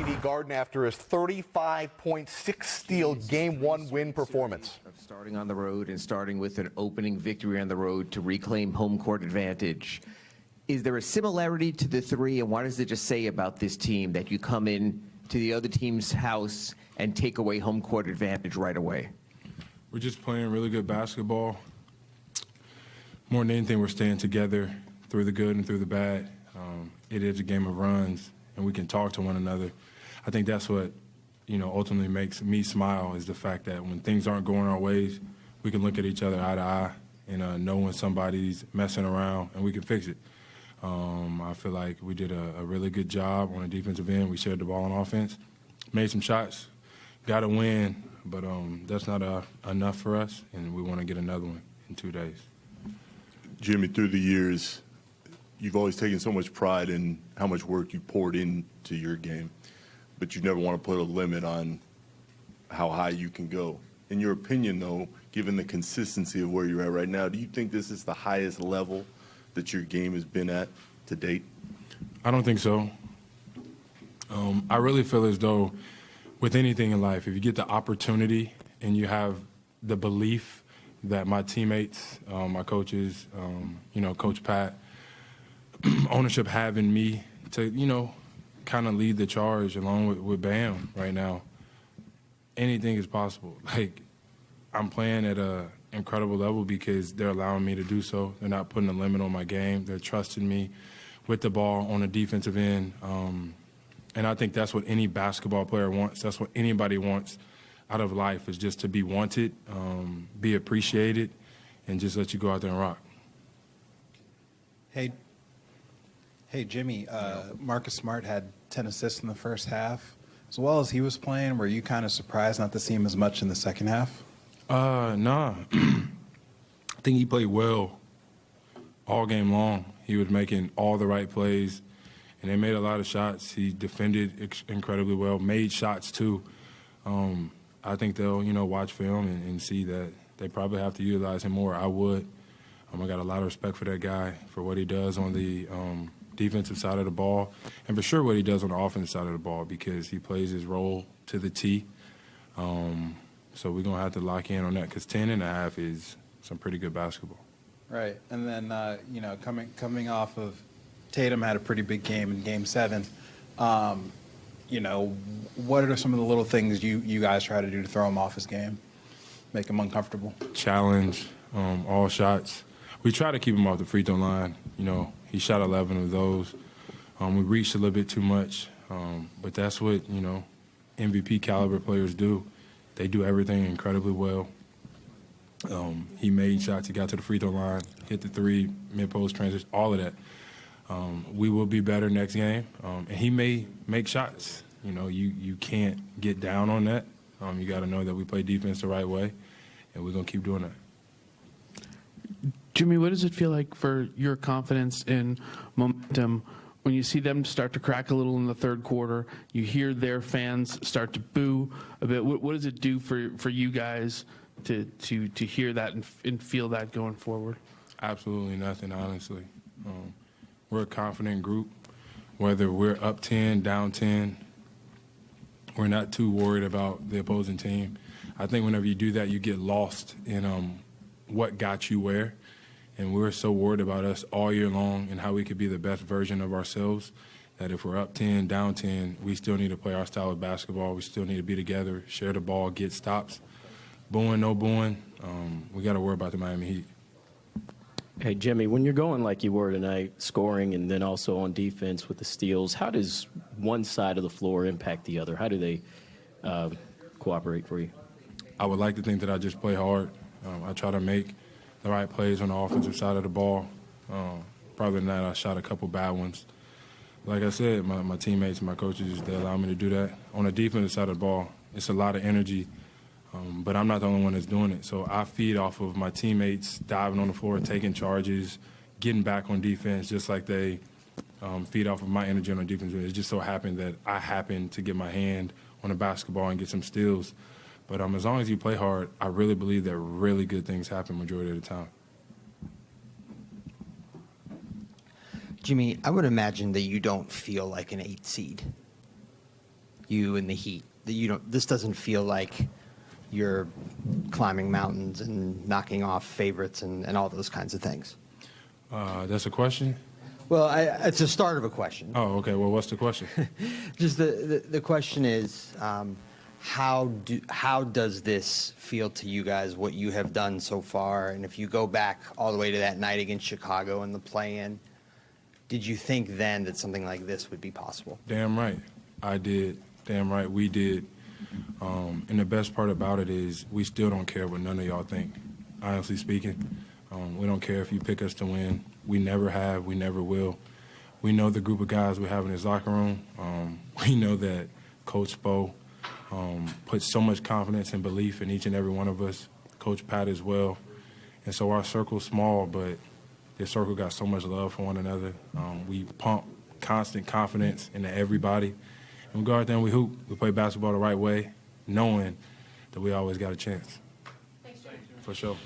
TD Garden after his 35.6 steal Game 1 win performance. Of starting on the road and starting with an opening victory on the road to reclaim home court advantage. Is there a similarity to the three, and what does it just say about this team that you come in to the other team's house and take away home court advantage right away? We're just playing really good basketball. More than anything, we're staying together through the good and through the bad. It is a game of runs, and we can talk to one another. I think that's what, ultimately makes me smile, is the fact that when things aren't going our ways, we can look at each other eye to eye and know when somebody's messing around, and we can fix it. I feel like we did a really good job on the defensive end. We shared the ball on offense, made some shots, got a win, but that's not enough for us, and we want to get another one in 2 days. Jimmy, through the years, you've always taken so much pride in how much work you poured into your game, but you never want to put a limit on how high you can go. In your opinion, though, given the consistency of where you're at right now, do you think this is the highest level that your game has been at to date? I don't think so. I really feel as though with anything in life, if you get the opportunity and you have the belief that my teammates, my coaches, Coach Pat, ownership have in me to, kind of lead the charge along with Bam right now, anything is possible. Like, I'm playing at an incredible level because they're allowing me to do so. They're not putting a limit on my game. They're trusting me with the ball on the defensive end. And I think that's what any basketball player wants. That's what anybody wants out of life, is just to be wanted, be appreciated, and just let you go out there and rock. Hey, Jimmy, Marcus Smart had 10 assists in the first half. As well as he was playing, were you kind of surprised not to see him as much in the second half? Nah. I think he played well all game long. He was making all the right plays, and they made a lot of shots. He defended incredibly well, made shots too. I think they'll, watch film and see that they probably have to utilize him more. I would. I got a lot of respect for that guy, for what he does on the defensive side of the ball, and for sure what he does on the offensive side of the ball, because he plays his role to the T. So we're going to have to lock in on that, because 10.5 is some pretty good basketball. Right. And then, coming off of Tatum had a pretty big game in Game 7. What are some of the little things you guys try to do to throw him off his game, make him uncomfortable? Challenge, all shots. We try to keep him off the free throw line. He shot 11 of those. We reached a little bit too much, but that's what, MVP caliber players do. They do everything incredibly well. He made shots. He got to the free throw line, hit the three, mid-post transition, all of that. We will be better next game, and he may make shots. You can't get down on that. You got to know that we play defense the right way, and we're going to keep doing that. Jimmy, what does it feel like for your confidence in momentum when you see them start to crack a little in the third quarter? You hear their fans start to boo a bit. What does it do for you guys to hear that and feel that going forward? Absolutely nothing, honestly. We're a confident group. Whether we're up 10, down 10, we're not too worried about the opposing team. I think whenever you do that, you get lost in what got you where. And we're so worried about us all year long and how we could be the best version of ourselves, that if we're up 10, down 10, we still need to play our style of basketball. We still need to be together, share the ball, get stops. Booing, no booing, we got to worry about the Miami Heat. Hey, Jimmy, when you're going like you were tonight, scoring and then also on defense with the steals, how does one side of the floor impact the other? How do they cooperate for you? I would like to think that I just play hard. I try to make the right plays on the offensive side of the ball. Probably not. I shot a couple bad ones. Like I said, my teammates, my coaches, they allow me to do that. On the defensive side of the ball, it's a lot of energy, but I'm not the only one that's doing it. So I feed off of my teammates diving on the floor, taking charges, getting back on defense, just like they feed off of my energy on the defense. It just so happened that I happened to get my hand on the basketball and get some steals. But as long as you play hard, I really believe that really good things happen majority of the time. Jimmy, I would imagine that you don't feel like an 8 seed. you in the heat? That you don't. This doesn't feel like you're climbing mountains and knocking off favorites and all those kinds of things. That's a question? Well, it's the start of a question. Oh, okay. Well, what's the question? Just the question is, how does this feel to you guys, what you have done so far? And if you go back all the way to that night against Chicago in the play-in, did you think then that something like this would be possible? Damn right. I did. Damn right. We did. And the best part about it is we still don't care what none of y'all think, honestly speaking. We don't care if you pick us to win. We never have. We never will. We know the group of guys we have in his locker room. We know that Coach Spo puts so much confidence and belief in each and every one of us, Coach Pat as well. And so our circle's small, but this circle got so much love for one another. We pump constant confidence into everybody. And we go out there and we hoop. We play basketball the right way, knowing that we always got a chance. Thanks, for sure.